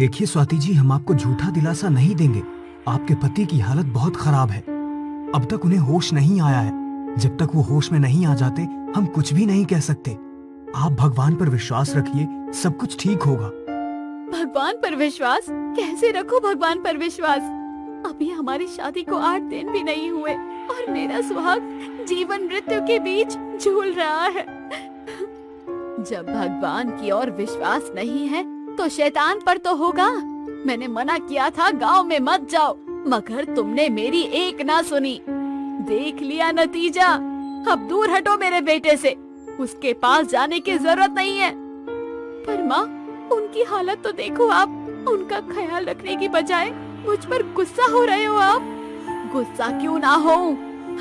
देखिए स्वाति जी, हम आपको झूठा दिलासा नहीं देंगे। आपके पति की हालत बहुत खराब है। अब तक उन्हें होश नहीं आया है। जब तक वो होश में नहीं आ जाते हम कुछ भी नहीं कह सकते। आप भगवान पर विश्वास रखिए, सब कुछ ठीक होगा। भगवान पर विश्वास? कैसे रखो भगवान पर विश्वास? अभी हमारी शादी को 8 दिन भी नहीं हुए और मेरा सुहाग जीवन मृत्यु के बीच झूल रहा है। जब भगवान की ओर विश्वास नहीं है तो शैतान पर तो होगा। मैंने मना किया था गांव में मत जाओ, मगर तुमने मेरी एक ना सुनी। देख लिया नतीजा। अब दूर हटो मेरे बेटे से। उसके पास जाने की जरूरत नहीं है। पर माँ, उनकी हालत तो देखो आप। उनका ख्याल रखने की बजाय मुझ पर गुस्सा हो रहे हो आप। गुस्सा क्यों ना हो,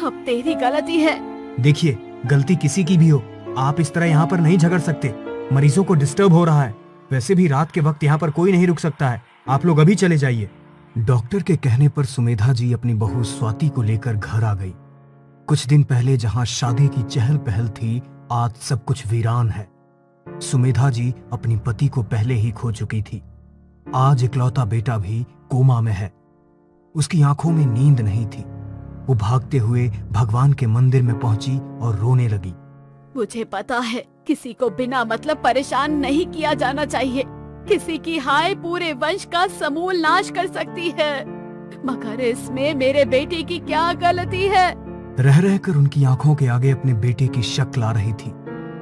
अब तेरी गलती है। देखिए, गलती किसी की भी हो, आप इस तरह यहाँ पर नहीं झगड़ सकते। मरीजों को डिस्टर्ब हो रहा है। वैसे भी रात के वक्त यहाँ पर कोई नहीं रुक सकता है। आप लोग अभी चले जाइए। डॉक्टर के कहने पर सुमेधा जी अपनी बहू स्वाति को लेकर घर आ गई। कुछ दिन पहले जहाँ शादी की चहल पहल थी, आज सब कुछ वीरान है। सुमेधा जी अपनी पति को पहले ही खो चुकी थी। आज इकलौता बेटा भी कोमा में है। उसकी आंखों में नींद नहीं थी। वो भागते हुए भगवान के मंदिर में पहुंची और रोने लगी। मुझे पता है किसी को बिना मतलब परेशान नहीं किया जाना चाहिए। किसी की हाय पूरे वंश का समूल नाश कर सकती है, मगर इसमें मेरे बेटे की क्या गलती है? रह रहकर उनकी आंखों के आगे अपने बेटे की शक्ल आ रही थी,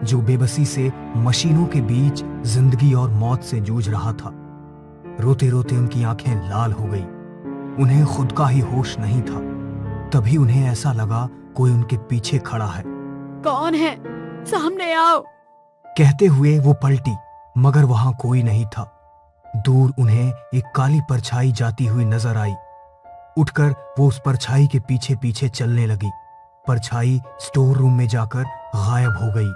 जो बेबसी से मशीनों के बीच जिंदगी और मौत से जूझ रहा था। रोते रोते उनकी आंखें लाल हो गई। उन्हें खुद का ही होश नहीं था। तभी उन्हें ऐसा लगा कोई उनके पीछे खड़ा है। कौन है? सामने आओ। कहते हुए वो पलटी, मगर वहां कोई नहीं था। दूर उन्हें एक काली परछाई जाती हुई नजर आई। उठकर वो उस परछाई के पीछे पीछे चलने लगी। परछाई स्टोर रूम में जाकर गायब हो गई।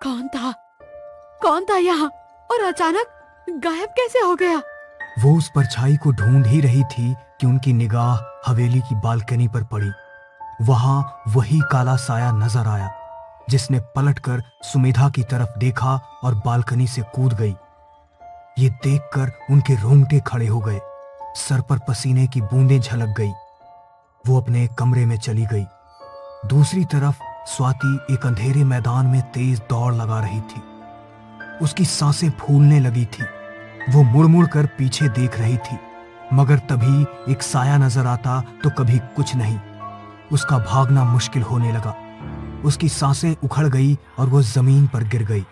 कौन था? कौन था यहाँ और अचानक गायब कैसे हो गया? वो उस परछाई को ढूंढ ही रही थी कि उनकी निगाह हवेली की बालकनी पर पड़ी। वहां वही काला साया नजर आया, जिसने पलटकर सुमेधा की तरफ देखा और बालकनी से कूद गई। ये देखकर उनके रोंगटे खड़े हो गए। सर पर पसीने की बूंदें झलक गई। वो अपने कमरे में चली गई। दूसरी तरफ स्वाति एक अंधेरे मैदान में तेज दौड़ लगा रही थी। उसकी सांसें फूलने लगी थी। वो मुड़ मुड़ कर पीछे देख रही थी, मगर तभी एक साया नजर आता तो कभी कुछ नहीं। उसका भागना मुश्किल होने लगा। उसकी सांसें उखड़ गई और वो जमीन पर गिर गई।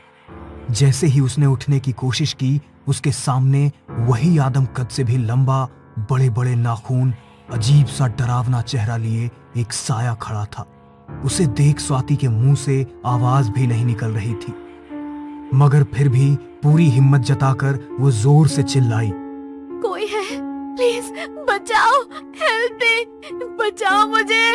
जैसे ही उसने उठने की कोशिश की, उसके सामने वही आदम कद से भी लंबा, बड़े बड़े नाखून, अजीब सा डरावना चेहरा लिए एक साया खड़ा था। उसे देख स्वाति के मुंह से आवाज भी नहीं निकल रही थी, मगर फिर भी पूरी हिम्मत जताकर वो जोर से चिल्लाई, कोई है? प्लीज बचाओ, हेल्प मी, बचाओ मुझे।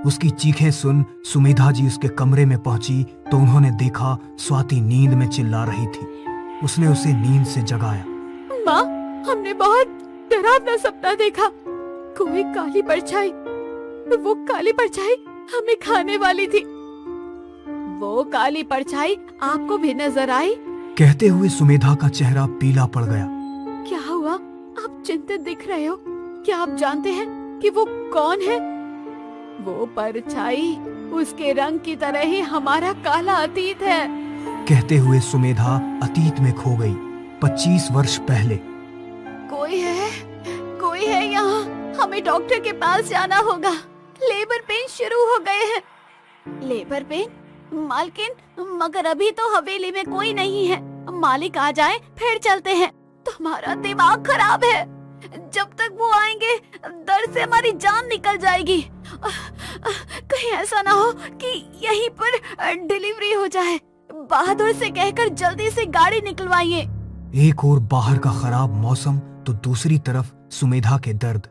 उसकी चीखें सुन सुमेधा जी उसके कमरे में पहुंची तो उन्होंने देखा स्वाति नींद में चिल्ला रही थी। उसने उसे नींद से जगाया। माँ, हमने बहुत डरावना सपना देखा। कोई काली परछाई, वो काली परछाई हमें खाने वाली थी। वो काली परछाई आपको भी नजर आई? कहते हुए सुमेधा का चेहरा पीला पड़ गया। क्या हुआ? आप चिंतित दिख रहे हो। क्या आप जानते हैं कि वो कौन है? वो परछाई उसके रंग की तरह ही हमारा काला अतीत है। कहते हुए सुमेधा अतीत में खो गई, 25 वर्ष पहले। कोई है, कोई है यहाँ। हमें डॉक्टर के पास जाना होगा। लेबर पेन शुरू हो गए हैं। Labour pain? मालकिन, मगर अभी तो हवेली में कोई नहीं है। मालिक आ जाए फिर चलते हैं। तुम्हारा दिमाग खराब है। जब तक वो आएंगे दर्द से हमारी जान निकल जाएगी। कहीं ऐसा ना हो कि यहीं पर डिलीवरी हो जाए। बहादुर से कहकर जल्दी से गाड़ी निकलवाइए। एक और बाहर का खराब मौसम तो दूसरी तरफ सुमेधा के दर्द।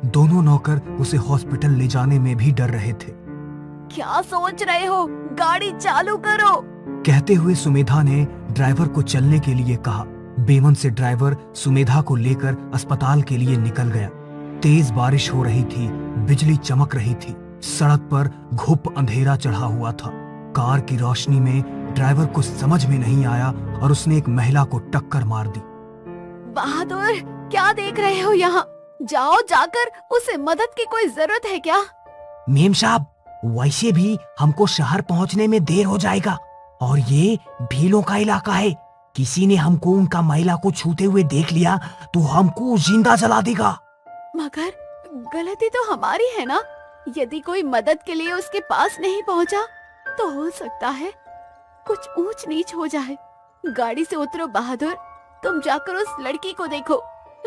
दोनों नौकर उसे हॉस्पिटल ले जाने में भी डर रहे थे। क्या सोच रहे हो? गाड़ी चालू करो। कहते हुए सुमेधा ने ड्राइवर को चलने के लिए कहा। बेमन से ड्राइवर सुमेधा को लेकर अस्पताल के लिए निकल गया। तेज बारिश हो रही थी, बिजली चमक रही थी। सड़क पर घुप अंधेरा चढ़ा हुआ था। कार की रोशनी में ड्राइवर को समझ में नहीं आया और उसने एक महिला को टक्कर मार दी। बहादुर, क्या देख रहे हो यहाँ? जाओ, जाकर उसे मदद की कोई जरूरत है क्या? मेम साहब, वैसे भी हमको शहर पहुंचने में देर हो जाएगा और ये भीलों का इलाका है। किसी ने हमको उनका महिला को छूते हुए देख लिया तो हमको जिंदा जला देगा। मगर गलती तो हमारी है ना? यदि कोई मदद के लिए उसके पास नहीं पहुंचा तो हो सकता है कुछ ऊंच नीच हो जाए। गाड़ी से उतरो बहादुर, तुम जाकर उस लड़की को देखो,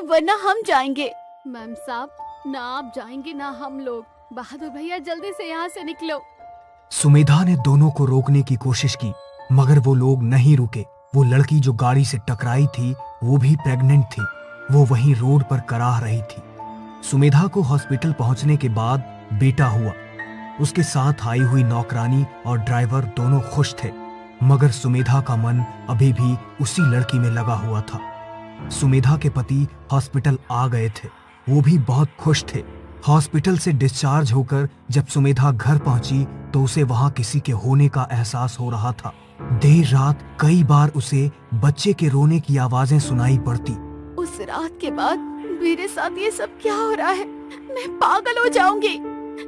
वरना हम जाएंगे। मैम साहब, ना आप जाएंगे ना हम लोग। बहादुर भैया, जल्दी से यहाँ से निकलो। सुमेधा ने दोनों को रोकने की कोशिश की मगर वो लोग नहीं रुके। वो लड़की जो गाड़ी से टकराई थी वो भी प्रेग्नेंट थी। वो वहीं रोड पर कराह रही थी। सुमेधा को हॉस्पिटल पहुंचने के बाद बेटा हुआ। उसके साथ आई हुई नौकरानी और ड्राइवर दोनों खुश थे मगर सुमेधा का मन अभी भी उसी लड़की में लगा हुआ था। सुमेधा के पति हॉस्पिटल आ गए थे। वो भी बहुत खुश थे। हॉस्पिटल से डिस्चार्ज होकर जब सुमेधा घर पहुंची तो उसे वहां किसी के होने का एहसास हो रहा था। देर रात कई बार उसे बच्चे के रोने की आवाजें सुनाई पड़ती। उस रात के बाद मेरे साथ ये सब क्या हो रहा है? मैं पागल हो जाऊंगी।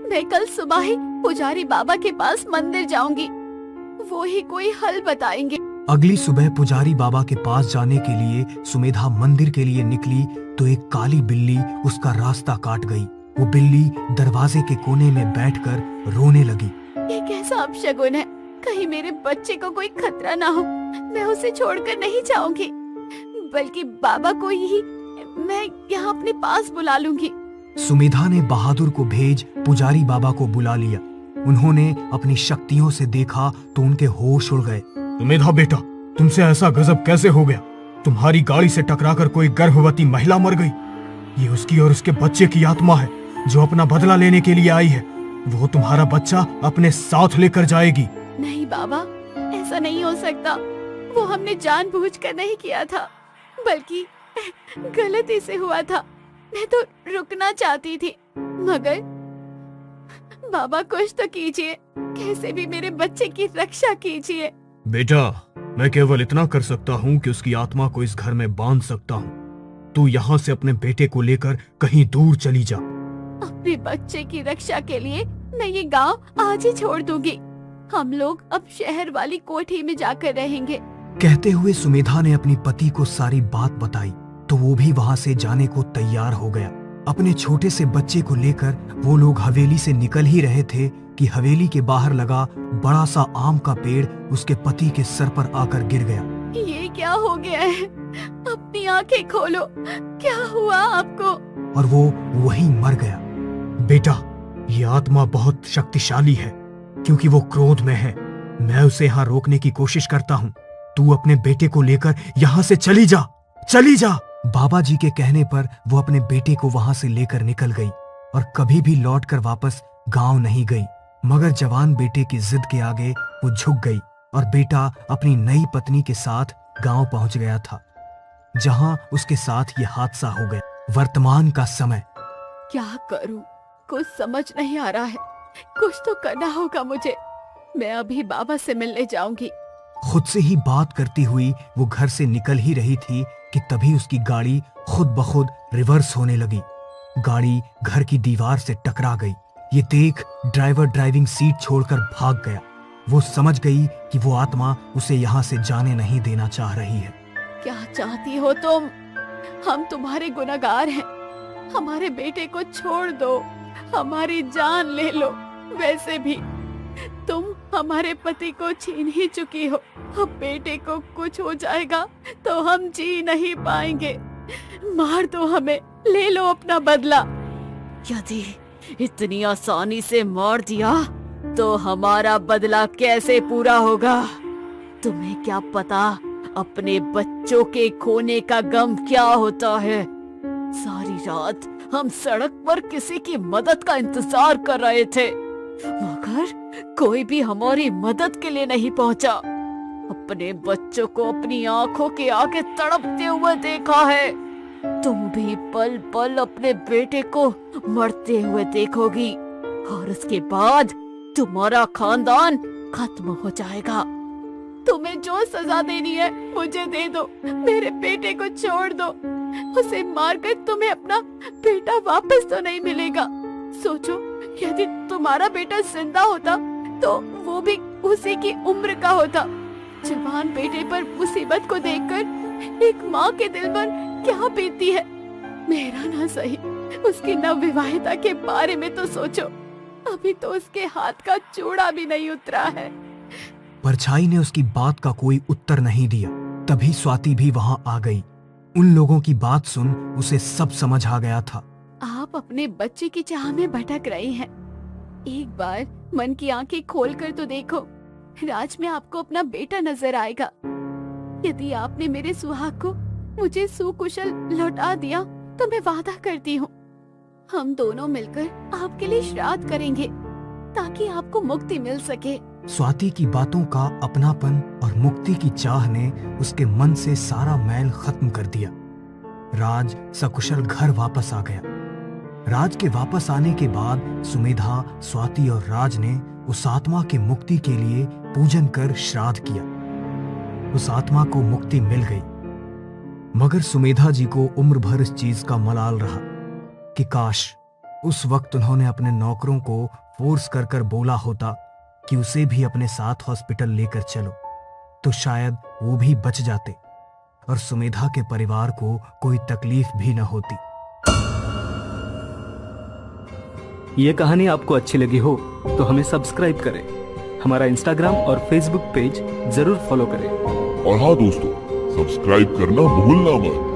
मैं कल सुबह ही पुजारी बाबा के पास मंदिर जाऊंगी, वो ही कोई हल बताएंगे। अगली सुबह पुजारी बाबा के पास जाने के लिए सुमेधा मंदिर के लिए निकली तो एक काली बिल्ली उसका रास्ता काट गई। वो बिल्ली दरवाजे के कोने में बैठकर रोने लगी। ये कैसा अपशगुन है? कहीं मेरे बच्चे को कोई खतरा ना हो। मैं उसे छोड़कर नहीं जाऊंगी, बल्कि बाबा को ही मैं यहाँ अपने पास बुला लूंगी। सुमेधा ने बहादुर को भेज पुजारी बाबा को बुला लिया। उन्होंने अपनी शक्तियों से देखा तो उनके होश उड़ गए। सुमेधा बेटा, तुमसे ऐसा गजब कैसे हो गया? तुम्हारी गाड़ी से टकराकर कोई गर्भवती महिला मर गई। ये उसकी और उसके बच्चे की आत्मा है जो अपना बदला लेने के लिए आई है। वो तुम्हारा बच्चा अपने साथ लेकर जाएगी। नहीं बाबा, ऐसा नहीं हो सकता। वो हमने जानबूझकर नहीं किया था, बल्कि गलती से हुआ था। मैं तो रुकना चाहती थी, मगर बाबा कुछ तो कीजिए, कैसे भी मेरे बच्चे की रक्षा कीजिए। बेटा, मैं केवल इतना कर सकता हूँ कि उसकी आत्मा को इस घर में बांध सकता हूँ। तू यहाँ से अपने बेटे को लेकर कहीं दूर चली जा। अपने बच्चे की रक्षा के लिए मैं ये गांव आज ही छोड़ दूंगी। हम लोग अब शहर वाली कोठी में जाकर रहेंगे। कहते हुए सुमेधा ने अपनी पति को सारी बात बताई तो वो भी वहाँ से जाने को तैयार हो गया। अपने छोटे से बच्चे को लेकर वो लोग हवेली से निकल ही रहे थे कि हवेली के बाहर लगा बड़ा सा आम का पेड़ उसके पति के सर पर आकर गिर गया। ये क्या हो गया है? अपनी आंखें खोलो, क्या हुआ आपको? और वो वहीं मर गया। बेटा, ये आत्मा बहुत शक्तिशाली है क्योंकि वो क्रोध में है। मैं उसे यहाँ रोकने की कोशिश करता हूँ। तू अपने बेटे को लेकर यहाँ से चली जा, चली जा। बाबा जी के कहने पर वो अपने बेटे को वहां से लेकर निकल गई और कभी भी लौटकर वापस गांव नहीं गई। मगर जवान बेटे की जिद के आगे वो झुक गई और बेटा अपनी नई पत्नी के साथ गांव पहुंच गया था, जहां उसके साथ ये हादसा हो गया। वर्तमान का समय। क्या करूं? कुछ समझ नहीं आ रहा है। कुछ तो करना होगा मुझे। मैं अभी बाबा से मिलने जाऊंगी। खुद से ही बात करती हुई वो घर से निकल ही रही थी कि तभी उसकी गाड़ी खुद ब खुद रिवर्स होने लगी। गाड़ी घर की दीवार से टकरा गई। ये देख ड्राइवर ड्राइविंग सीट छोड़कर भाग गया। वो समझ गई कि वो आत्मा उसे यहाँ से जाने नहीं देना चाह रही है। क्या चाहती हो तुम? हम तुम्हारे गुनहगार हैं। हमारे बेटे को छोड़ दो, हमारी जान ले लो। वैसे भी तुम हमारे पति को छीन ही चुकी हो। अब बेटे को कुछ हो जाएगा तो हम जी नहीं पाएंगे। मार दो हमें, ले लो अपना बदला। यदि इतनी आसानी से मार दिया तो हमारा बदला कैसे पूरा होगा? तुम्हें क्या पता अपने बच्चों के खोने का गम क्या होता है? सारी रात हम सड़क पर किसी की मदद का इंतजार कर रहे थे, मगर कोई भी हमारी मदद के लिए नहीं पहुंचा। अपने बच्चों को अपनी आंखों के आगे तड़पते हुए देखा है। तुम भी पल पल अपने बेटे को मरते हुए देखोगी और उसके बाद तुम्हारा खानदान खत्म हो जाएगा। तुम्हें जो सजा देनी है मुझे दे दो। मेरे बेटे को छोड़ दो। उसे मारकर तुम्हें अपना बेटा वापस तो नहीं मिलेगा। सोचो, यदि तुम्हारा बेटा जिंदा होता तो वो भी उसी की उम्र का होता। जवान बेटे पर मुसीबत को देखकर एक माँ के दिल पर क्या बीतती है। मेरा ना सही, उसकी नवविवाहिता के बारे में तो सोचो। अभी तो उसके हाथ का चूड़ा भी नहीं उतरा है। परछाई ने उसकी बात का कोई उत्तर नहीं दिया। तभी स्वाति भी वहां आ गई। उन लोगों की बात सुन उसे सब समझ आ गया था। आप अपने बच्चे की चाह में भटक रही हैं। एक बार मन की आंखें खोलकर तो देखो, राज में आपको अपना बेटा नजर आएगा। यदि आपने मेरे सुहाग को मुझे सुकुशल लौटा दिया तो मैं वादा करती हूँ, हम दोनों मिलकर आपके लिए श्राद्ध करेंगे ताकि आपको मुक्ति मिल सके। स्वाति की बातों का अपनापन और मुक्ति की चाह ने उसके मन से सारा मैल खत्म कर दिया। राज सकुशल घर वापस आ गया। राज के वापस आने के बाद सुमेधा, स्वाति और राज ने उस आत्मा के मुक्ति के लिए पूजन कर श्राद्ध किया। उस आत्मा को मुक्ति मिल गई। मगर सुमेधा जी को उम्र भर इस चीज का मलाल रहा कि काश उस वक्त उन्होंने अपने नौकरों को फोर्स कर कर बोला होता कि उसे भी अपने साथ हॉस्पिटल लेकर चलो, तो शायद वो भी बच जाते और सुमेधा के परिवार को कोई तकलीफ भी न होती। ये कहानी आपको अच्छी लगी हो तो हमें सब्सक्राइब करें, हमारा इंस्टाग्राम और फेसबुक पेज जरूर फॉलो करें। और हाँ दोस्तों, सब्सक्राइब करना भूलना मत।